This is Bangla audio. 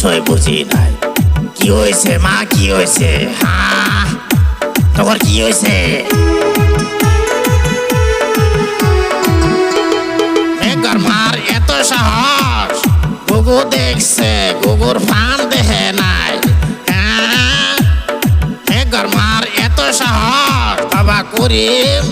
কিছুই বুঝি নাই। কি হয়েছে মা, কি হয়েছে? হ্যাঁ, তোমার কি হয়েছে? মার এত সাহস, গুগু দেখছে, গুগুর ফান দেখে নাই। হ্যাঁ, মার এত সাহস, বাবা করিম